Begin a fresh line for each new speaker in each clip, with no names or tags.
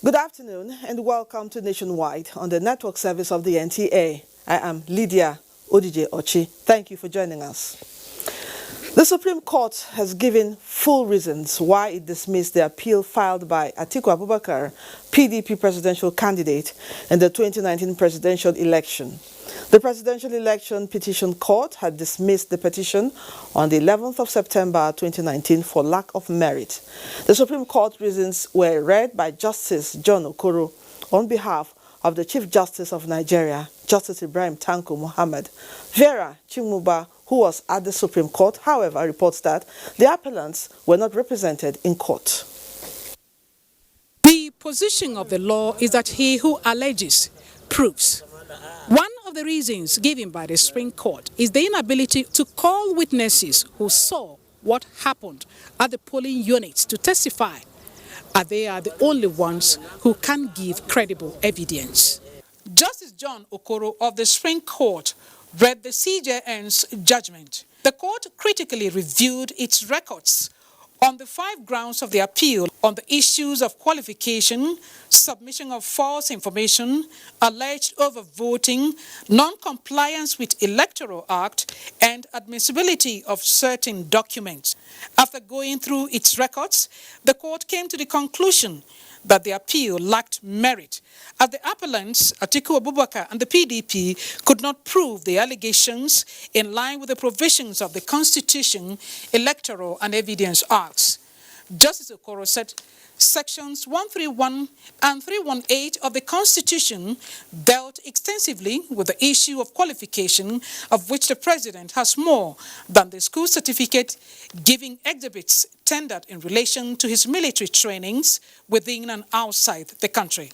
Good afternoon and welcome to Nationwide on the network service of the NTA. I am Lydia Odije Ochi. Thank you for joining us. The Supreme Court has given full reasons why it dismissed the appeal filed by Atiku Abubakar, PDP presidential candidate in the 2019 presidential election. The Presidential Election Petition Court had dismissed the petition on the 11th of September 2019 for lack of merit. The Supreme Court reasons were read by Justice John Okoro on behalf of the Chief Justice of Nigeria, Justice Ibrahim Tanko Muhammad. Vera Chimuba, who was at the Supreme Court, however, reports that the appellants were not represented in court.
The position of the law is that he who alleges proves. One of the reasons given by the Supreme Court is the inability to call witnesses who saw what happened at the polling units to testify, and they are the only ones who can give credible evidence. Justice John Okoro of the Supreme Court read the CJN's judgment. The court critically reviewed its records on the 5 grounds of the appeal on the issues of qualification, submission of false information, alleged overvoting, non-compliance with Electoral Act, and admissibility of certain documents. After going through its records, the court came to the conclusion that the appeal lacked merit, as the appellants, Atiku Abubakar and the PDP, could not prove the allegations in line with the provisions of the Constitution, Electoral and Evidence Acts. Justice Okoro said Sections 131 and 318 of the Constitution dealt extensively with the issue of qualification, of which the President has more than the school certificate, giving exhibits tendered in relation to his military trainings within and outside the country.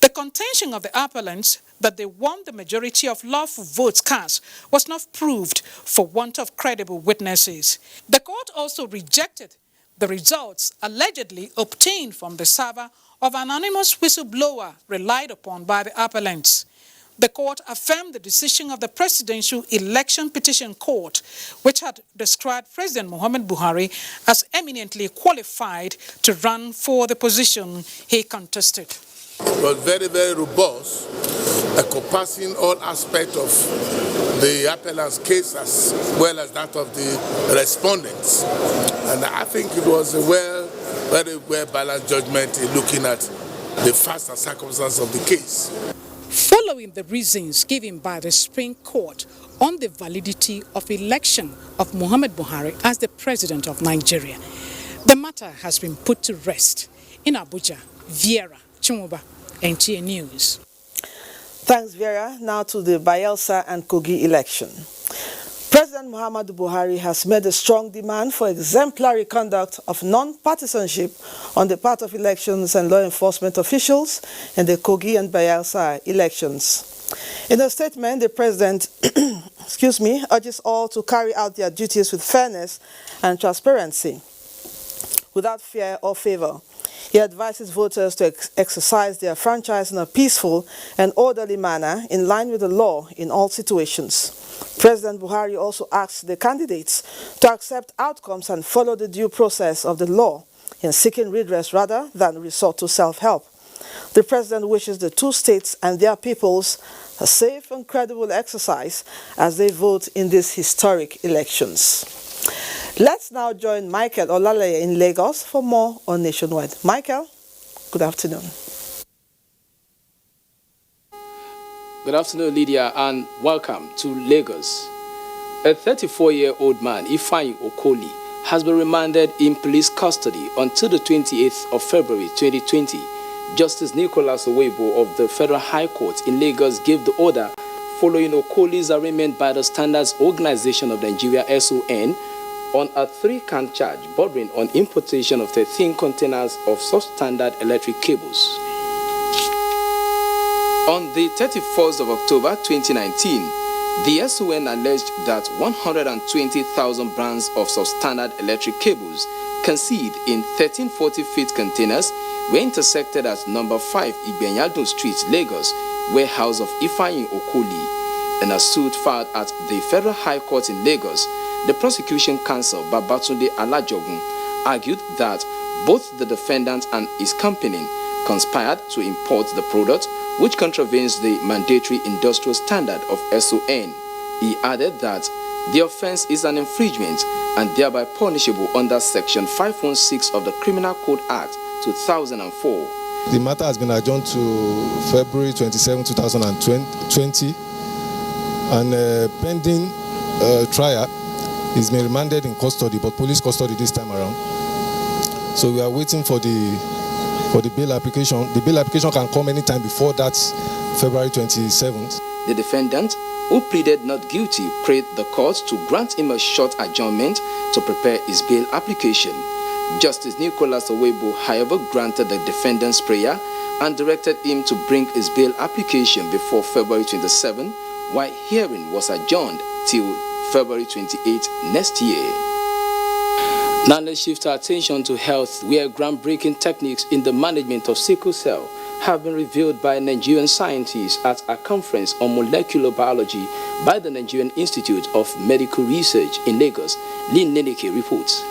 The contention of the appellants that they won the majority of lawful votes cast was not proved for want of credible witnesses. The court also rejected the results allegedly obtained from the server of an anonymous whistleblower relied upon by the appellants. The court affirmed the decision of the Presidential Election Petition Court, which had described President Muhammad Buhari as eminently qualified to run for the position he contested.
It was very, very robust, encompassing all aspects of the appellant's case as well as that of the respondents. And I think it was a very well-balanced judgment in looking at the facts and circumstances of the case.
Following the reasons given by the Supreme Court on the validity of election of Muhammad Buhari as the President of Nigeria, the matter has been put to rest. In Abuja, Vera Chimuba, NTA News.
Thanks, Vera. Now to the Bayelsa and Kogi election. President Muhammadu Buhari has made a strong demand for exemplary conduct of non-partisanship on the part of elections and law enforcement officials in the Kogi and Bayelsa elections. In a statement, the president urges all to carry out their duties with fairness and transparency, without fear or favor. He advises voters to exercise their franchise in a peaceful and orderly manner in line with the law in all situations. President Buhari also asked the candidates to accept outcomes and follow the due process of the law in seeking redress rather than resort to self-help. The president wishes the two states and their peoples a safe and credible exercise as they vote in these historic elections. Let's now join Michael Olaleye in Lagos for more on Nationwide. Michael, good afternoon.
Good afternoon, Lydia, and welcome to Lagos. A 34-year-old man, Ifeanyi Okoli, has been remanded in police custody until the 28th of February 2020 Justice Nicholas Owebo of the Federal High Court in Lagos gave the order following Okoli's arraignment by the Standards Organization of Nigeria (SON) on a 3-count charge bordering on importation of 13 containers of substandard electric cables. On the 31st of October 2019, the SON alleged that 120,000 brands of substandard electric cables concealed in 13 40-feet containers were intersected at number 5 Igbenyadun Street, Lagos, warehouse of Ifeanyi Okoli. In a suit filed at the Federal High Court in Lagos, the prosecution counsel Babatunde Alajogun argued that both the defendant and his company conspired to import the product, which contravenes the mandatory industrial standard of SON. He added that the offense is an infringement and thereby punishable under Section 516 of the Criminal Code Act 2004.
The matter has been adjourned to February 27, 2020, and pending trial, he's been remanded in custody, but police custody this time around. So we are waiting for the bail application. The bail application can come anytime before that February 27th.
The defendant, who pleaded not guilty, prayed the court to grant him a short adjournment to prepare his bail application. Justice Nicholas Owebo, however, granted the defendant's prayer and directed him to bring his bail application before February 27, while hearing was adjourned till February 28 next year. Now let's shift our attention to health, where groundbreaking techniques in the management of sickle cell have been revealed by Nigerian scientists at a conference on molecular biology by the Nigerian Institute of Medical Research in Lagos. Lynn Neneke reports.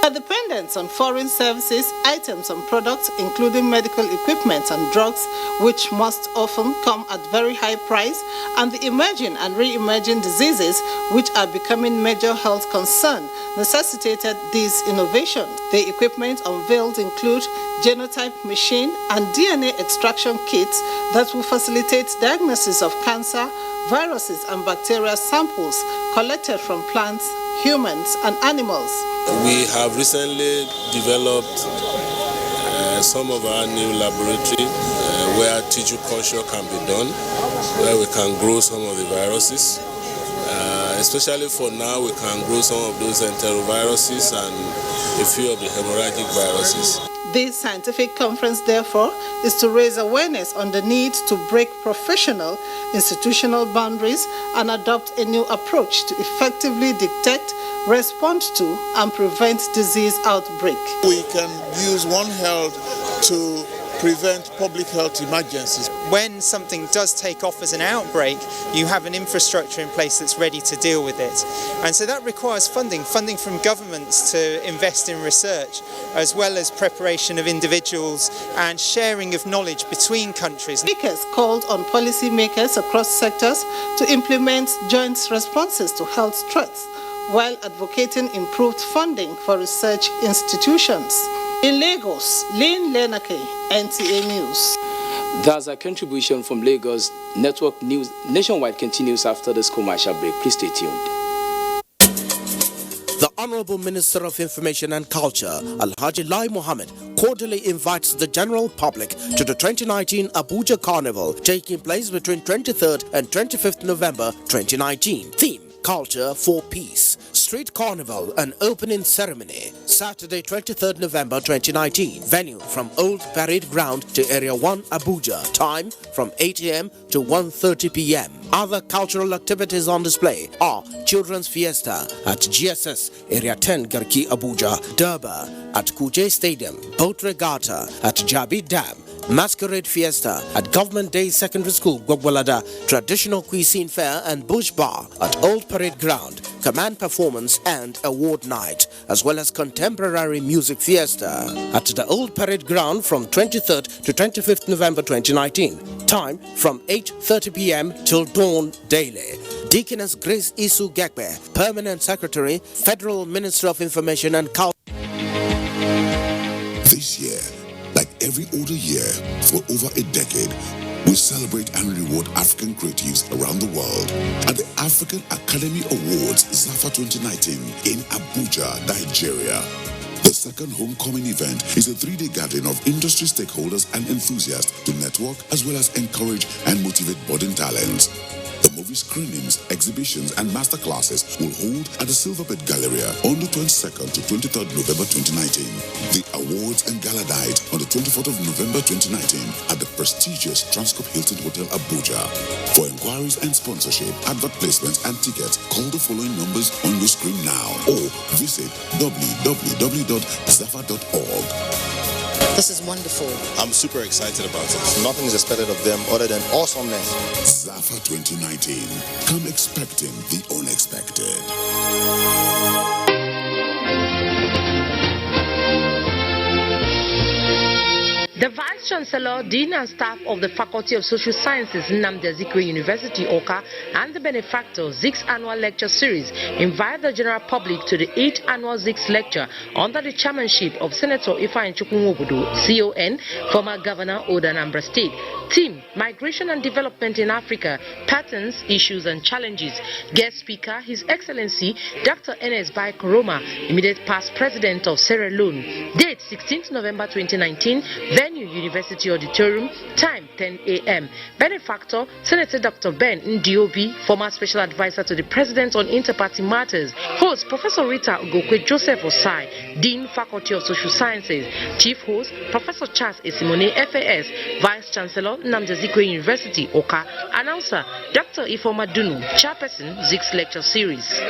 Our dependence on foreign services, items and products, including medical equipment and drugs, which must often come at very high price, and the emerging and re-emerging diseases, which are becoming major health concern, necessitated these innovations. The equipment unveiled include genotype machine and DNA extraction kits that will facilitate diagnosis of cancer, viruses and bacterial samples collected from plants, humans and animals.
We have recently developed some of our new laboratory where tissue culture can be done, where we can grow some of the viruses. Especially for now, we can grow some of those enteroviruses and a few of the hemorrhagic viruses.
This scientific conference, therefore, is to raise awareness on the need to break professional, institutional boundaries and adopt a new approach to effectively detect, respond to, and prevent disease outbreak.
We can use One Health to prevent public health emergencies.
When something does take off as an outbreak, you have an infrastructure in place that's ready to deal with it. And so that requires funding from governments to invest in research, as well as preparation of individuals and sharing of knowledge between countries.
Speakers called on policymakers across sectors to implement joint responses to health threats, while advocating improved funding for research institutions. In Lagos, Lynn Neneke, NTA News.
That's a contribution from Lagos. Network News Nationwide continues after this commercial break. Please stay tuned.
The Honorable Minister of Information and Culture, Alhaji Lai Mohammed, cordially invites the general public to the 2019 Abuja Carnival, taking place between 23rd and 25th November 2019. Theme: Culture for Peace. Street Carnival and opening ceremony, Saturday 23rd November 2019. Venue from Old Parade Ground to Area 1 Abuja. Time from 8 a.m. to 1:30 p.m. Other cultural activities on display are Children's Fiesta at GSS Area 10 Garki Abuja, Durbar at Kuje Stadium, Boat Regatta at Jabi Dam, Masquerade Fiesta at Government Day Secondary School, Gwagwalada, Traditional Cuisine Fair and Bush Bar at Old Parade Ground, Command Performance and Award Night, as well as Contemporary Music Fiesta at the Old Parade Ground from 23rd to 25th November 2019. Time from 8:30 p.m. till dawn daily. Deaconess Grace Isu Gekbe, Permanent Secretary, Federal Ministry of Information and Culture.
This year, like every other year, for over a decade, we celebrate and reward African creatives around the world at the African Academy Awards ZAFA 2019 in Abuja, Nigeria. The second homecoming event is a 3-day gathering of industry stakeholders and enthusiasts to network as well as encourage and motivate budding talents. The movie screenings, exhibitions, and masterclasses will hold at the Silverbird Galleria on the 22nd to 23rd November 2019. The awards and gala night on the 24th of November 2019 at the prestigious Transcorp Hilton Hotel Abuja. For inquiries and sponsorship, advert placements, and tickets, call the following numbers on your screen now or visit www.zafa.org.
This is wonderful.
I'm super excited about it. Nothing is expected of them other than awesomeness.
Zafa 2019. Come expecting the unexpected.
The Vice-Chancellor, Dean and staff of the Faculty of Social Sciences, Nnamdi Azikiwe University, Awka, and the benefactor ZIGS Annual Lecture Series invite the general public to the 8th Annual ZIGS Lecture under the chairmanship of Senator Ifeanyi Chukwunwobodo, CON, former Governor of Anambra State. Theme: Migration and Development in Africa, Patterns, Issues and Challenges. Guest speaker, His Excellency Dr. Ernest Bai Koroma, immediate past President of Sierra Leone. Date: 16th November 2019. Venue: University Auditorium. Time: 10 a.m. Benefactor: Senator Dr. Ben Ndiobi, former Special Advisor to the President on Interparty Matters. Host: Professor Rita Ugokwe Joseph Osai, Dean, Faculty of Social Sciences. Chief host: Professor Charles Esimone, FAS, Vice Chancellor, Nnamdi Azikiwe University, Awka. Announcer: Dr. Ifeoma Dunu, Chairperson, ZIGS Lecture Series.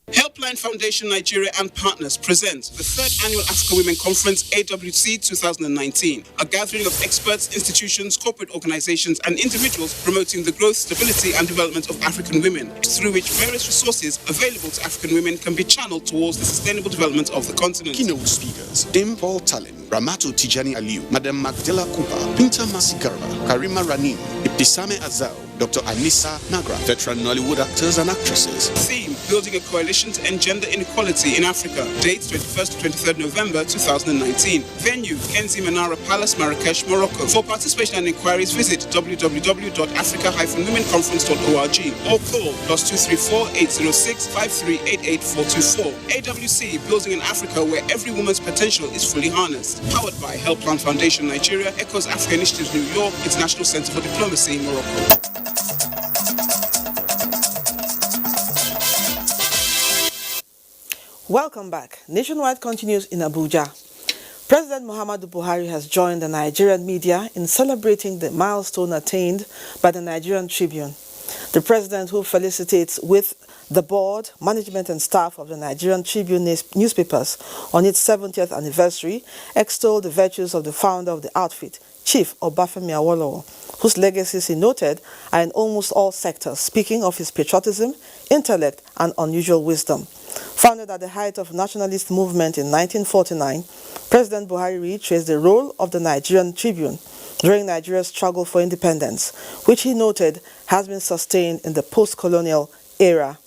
Helpline Foundation Nigeria and partners present the 3rd Annual African Women Conference, AWC 2019, a gathering of experts, institutions, corporate organizations, and individuals promoting the growth, stability, and development of African women, through which various resources available to African women can be channeled towards the sustainable development of the continent.
Keynote speakers: Dame Paul Talin, Ramato Tijani Aliu, Madam Magdala Cooper, Pinta Masigarba, Karima Ranim, Ibtisame Azal, Dr. Anissa Nagra, veteran Nollywood actors and actresses.
Theme: Building a Coalition to End Gender Inequality in Africa. Date: 21st to 23rd November 2019. Venue: Kenzi Manara Palace, Marrakesh, Morocco. For participation and inquiries, visit www.africa-womenconference.org or call +234 806 5388424. AWC: Building an Africa where every woman's potential is fully harnessed. Powered by Helpline Foundation Nigeria, Echoes Africa Initiatives New York, International Center for Diplomacy, Morocco.
Welcome back. Nationwide continues in Abuja. President Muhammadu Buhari has joined the Nigerian media in celebrating the milestone attained by the Nigerian Tribune. The president, who felicitates with the board, management and staff of the Nigerian Tribune newspapers on its 70th anniversary, extolled the virtues of the founder of the outfit, Chief Obafemi Awolowo, whose legacies he noted are in almost all sectors, speaking of his patriotism, intellect and unusual wisdom. Founded at the height of nationalist movement in 1949, President Buhari reiterates the role of the Nigerian Tribune during Nigeria's struggle for independence, which he noted has been sustained in the post-colonial era.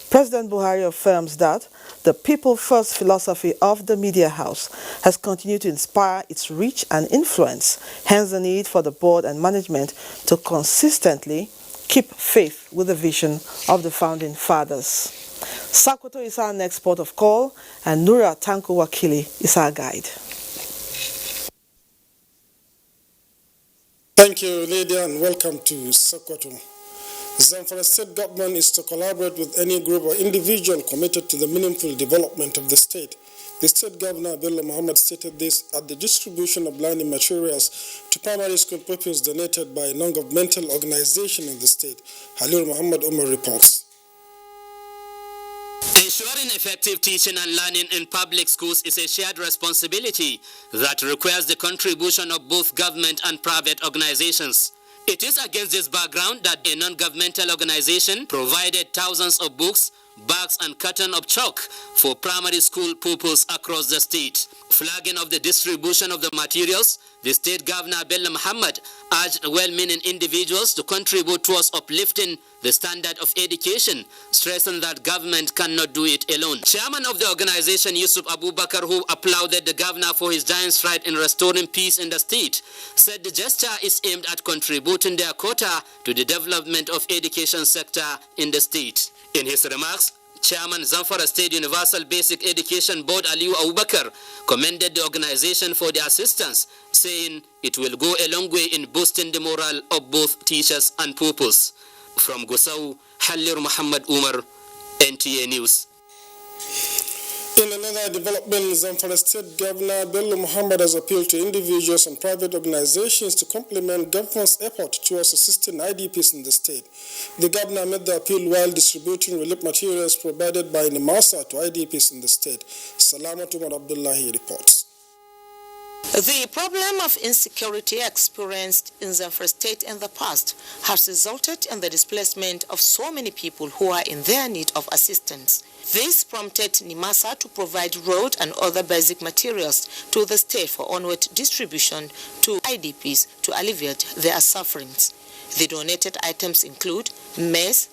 President Buhari affirms that the people-first philosophy of the media house has continued to inspire its reach and influence, hence the need for the board and management to consistently keep faith with the vision of the founding fathers. Sokoto is our next port of call, and Nura Tanko Wakili is our guide.
Thank you, Lydia, and welcome to Sokoto. Zamfara State Government is to collaborate with any group or individual committed to the meaningful development of the state. The State Governor, Bello Muhammad, stated this at the distribution of learning materials to primary school pupils donated by a non-governmental organization in the state. Halil Muhammad Umar reports.
Ensuring effective teaching and learning in public schools is a shared responsibility that requires the contribution of both government and private organizations. It is against this background that a non-governmental organization provided thousands of books, bags and carton of chalk for primary school pupils across the state. Flagging of the distribution of the materials, the State Governor Bello Muhammad urged well-meaning individuals to contribute towards uplifting the standard of education, stressing that government cannot do it alone. Chairman of the organization, Yusuf Abubakar, who applauded the governor for his giant stride in restoring peace in the state, said the gesture is aimed at contributing their quota to the development of education sector in the state. In his remarks, Chairman Zamfara State Universal Basic Education Board Aliyu Abubakar commended the organization for their assistance, saying it will go a long way in boosting the morale of both teachers and pupils. From Gusau, Halir Muhammad Umar, NTA News.
In another development, Zamfara State Governor Bello Muhammad has appealed to individuals and private organizations to complement government's effort towards assisting IDPs in the state. The governor made the appeal while distributing relief materials provided by NIMASA to IDPs in the state. Salamat Umar Abdullahi reports.
The problem of insecurity experienced in Zamfara State in the past has resulted in the displacement of so many people who are in their need of assistance. This prompted NIMASA to provide road and other basic materials to the state for onward distribution to IDPs to alleviate their sufferings. The donated items include maize,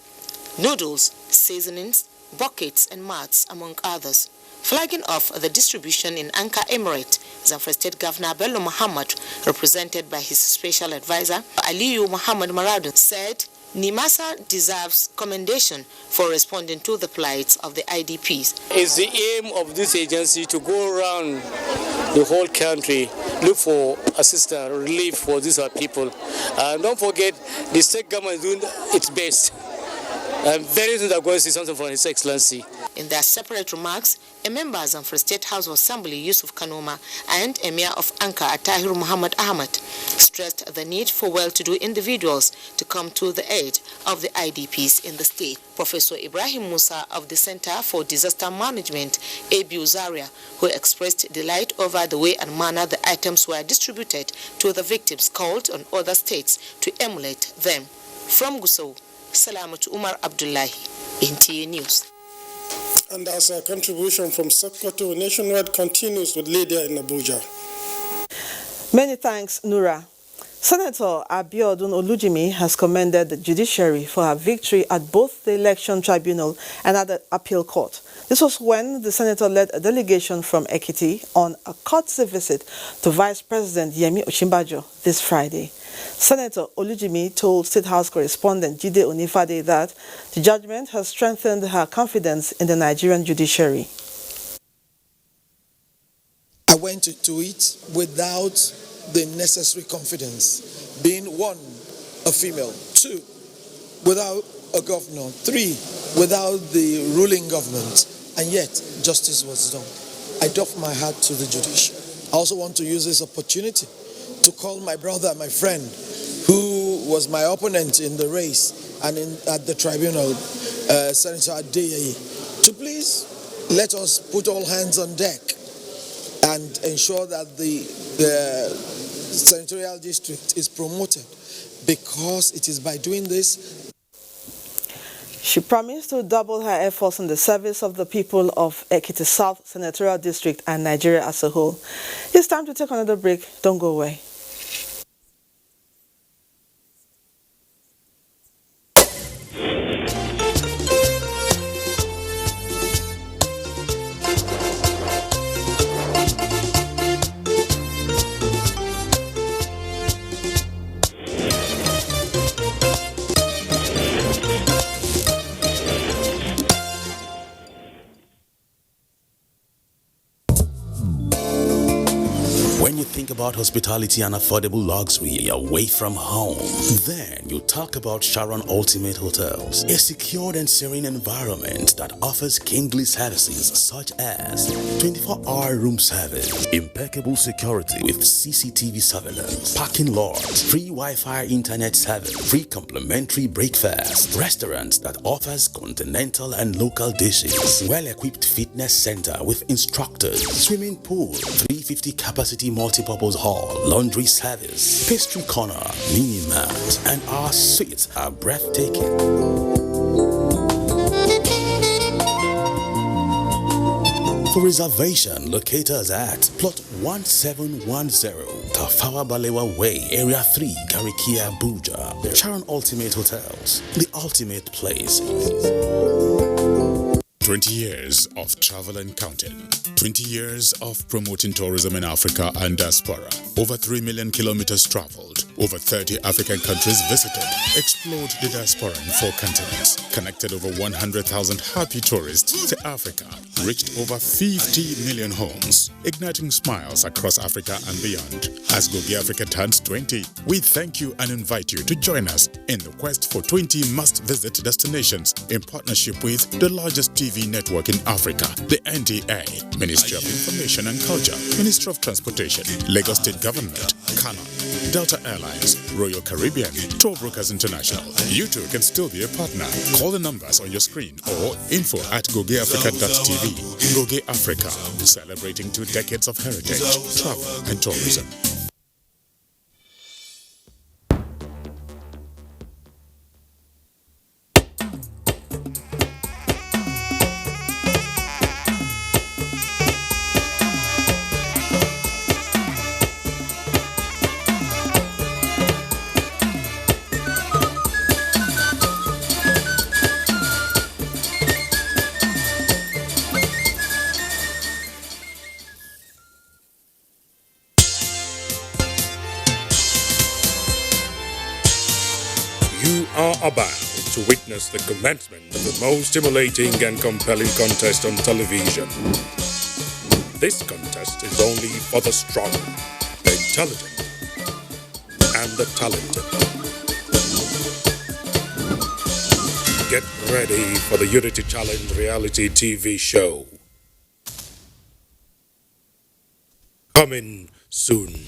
noodles, seasonings, buckets, and mats, among others. Flagging off the distribution in Anka Emirate, Zamfara State Governor Bello Muhammad, represented by his special advisor Aliyu Muhammad Maradun, said NIMASA deserves commendation for responding to the plights of the IDPs.
It's the aim of this agency to go around the whole country, look for assistance, relief for these people. And don't forget, the state government is doing its best. And very soon they're going to see something from His Excellency.
In their separate remarks, a member of the State House of Assembly, Yusuf Kanoma, and Emir of Anka, Atahir Muhammad Ahmad, stressed the need for well-to-do individuals to come to the aid of the IDPs in the state. Professor Ibrahim Musa of the Center for Disaster Management, Abu Zaria, who expressed delight over the way and manner the items were distributed to the victims, called on other states to emulate them. From Gusau, Salamat Umar Abdullahi, NTA News.
And as our contribution from Sokoto Nationwide continues with Lydia in Abuja.
Many thanks, Nura. Senator Abiodun Olujimi has commended the judiciary for her victory at both the election tribunal and at the appeal court. This was when the senator led a delegation from Ekiti on a courtesy visit to Vice President Yemi Osinbajo this Friday. Senator Olujimi told State House correspondent Jide Onifade that the judgment has strengthened her confidence in the Nigerian judiciary.
I went into it without the necessary confidence, being one, a female, two, without a governor, three, without the ruling government, and yet justice was done. I doff my hat to the judiciary. I also want to use this opportunity to call my brother, my friend, who was my opponent in the race and at the tribunal, Senator Adeyeye, to please let us put all hands on deck and ensure that the senatorial district is promoted, because it is by doing this.
She promised to double her efforts in the service of the people of Ekiti South Senatorial District and Nigeria as a whole. It's time to take another break. Don't go away.
Think about hospitality and affordable luxury away from home. Then you talk about Sharon Ultimate Hotels, a secured and serene environment that offers kingly services such as 24-hour room service, impeccable security with CCTV surveillance, parking lots, free Wi-Fi internet service, free complimentary breakfast, restaurants that offers continental and local dishes, well-equipped fitness center with instructors, swimming pool, 350 capacity multi-purpose hall, laundry service, pastry corner, mini mart, and our suites are breathtaking. For reservation, locate us at plot 1710, Tafawa Balewa Way, Area 3, Garikia, Abuja. Sharon Ultimate Hotels, the ultimate place.
20 years of travel and counting. 20 years of promoting tourism in Africa and diaspora. Over 3 million kilometers traveled. Over 30 African countries visited. Explored the diaspora in 4 continents. Connected over 100,000 happy tourists to Africa. Reached over 50 million homes. Igniting smiles across Africa and beyond. As Gogi Africa turns 20, we thank you and invite you to join us in the quest for 20 must-visit destinations in partnership with the largest TV network in Africa, the NTA, Ministry of Information and Culture, Ministry of Transportation, Lagos State Government, Canon, Delta Airlines, Royal Caribbean, Tour Brokers International. You too can still be a partner. Call the numbers on your screen or info@gogeafrica.tv. Goge Africa, celebrating 2 decades of heritage, travel and tourism.
You are about to witness the commencement of the most stimulating and compelling contest on television. This contest is only for the strong, the intelligent, and the talented. Get ready for the Unity Challenge reality TV show. Coming soon.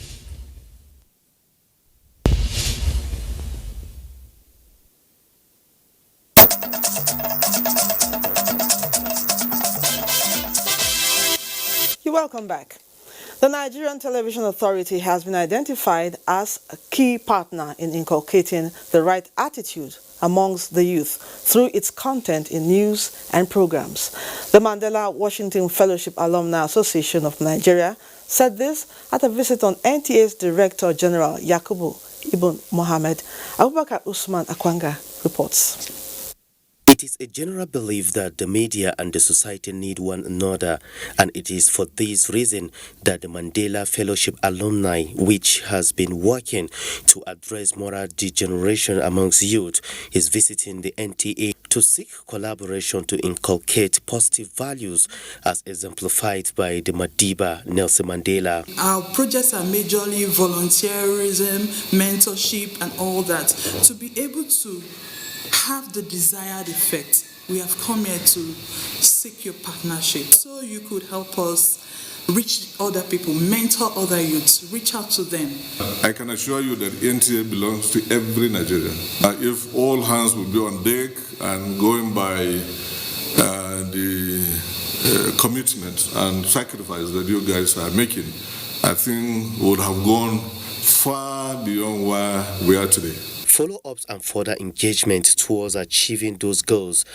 Welcome back. The Nigerian Television Authority has been identified as a key partner in inculcating the right attitude amongst the youth through its content in news and programs. The Mandela Washington Fellowship Alumni Association of Nigeria said this at a visit on NTA's Director General Yakubu Ibn Mohammed. Abubakar Usman Akwanga reports.
It is a general belief that the media and the society need one another, and it is for this reason that the Mandela Fellowship Alumni, which has been working to address moral degeneration amongst youth, is visiting the NTA to seek collaboration to inculcate positive values as exemplified by the Madiba Nelson Mandela.
Our projects are majorly volunteerism, mentorship, and all that. To be able to have the desired effect, we have come here to seek your partnership so you could help us reach other people, mentor other youths, reach out to them.
I can assure you that NTA belongs to every Nigerian. If all hands will be on deck and going by the commitment and sacrifice that you guys are making, I think we would have gone far beyond where we are today.
Follow-ups and further engagement towards achieving those goals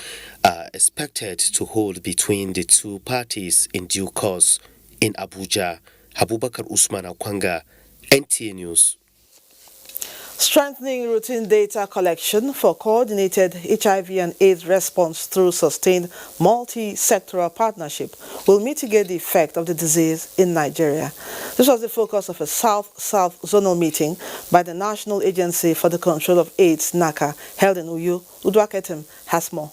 are expected to hold between the two parties in due course. In Abuja, Abubakar Usman Akwanga, NTA News.
Strengthening routine data collection for coordinated HIV and AIDS response through sustained multi-sectoral partnership will mitigate the effect of the disease in Nigeria. This was the focus of a South-South zonal meeting by the National Agency for the Control of AIDS, NACA, held in Uyo. Udwaketem has more.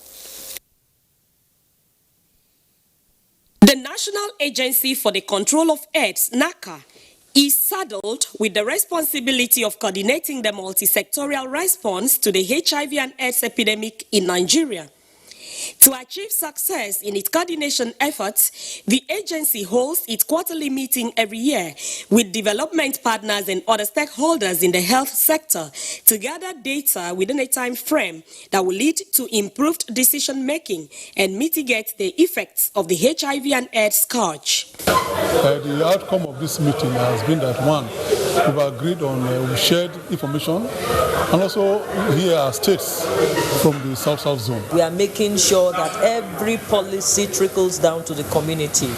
The National Agency for the Control of AIDS, NACA, is saddled with the responsibility of coordinating the multi-sectorial response to the HIV and AIDS epidemic in Nigeria. To achieve success in its coordination efforts, the agency hosts its quarterly meeting every year with development partners and other stakeholders in the health sector to gather data within a time frame that will lead to improved decision-making and mitigate the effects of the HIV and AIDS scourge.
The outcome of this meeting has been that, one, we've agreed on we shared information, and also here are states from the South-South zone.
We are making sure that every policy trickles down to the community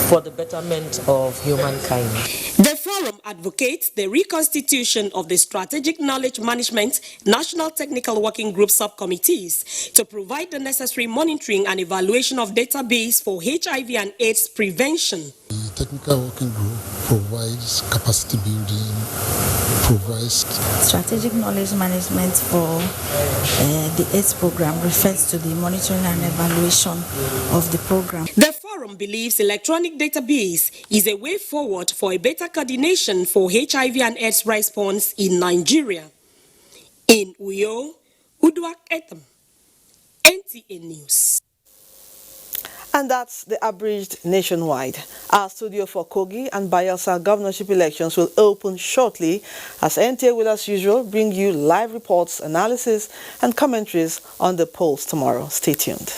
for the betterment of humankind.
The forum forum advocates the reconstitution of the Strategic Knowledge Management National Technical Working Group subcommittees to provide the necessary monitoring and evaluation of database for HIV and AIDS prevention.
The Technical Working Group provides capacity building, provides
strategic knowledge management for the AIDS program, refers to the monitoring and evaluation of the program.
The forum believes electronic database is a way forward for a better coordination for HIV and AIDS response in Nigeria. In Uyo, Uduak Etam, NTA News.
And that's the abridged nationwide. Our studio for Kogi and Bayelsa governorship elections will open shortly as NTA will, as usual, bring you live reports, analysis, and commentaries on the polls tomorrow. Stay tuned.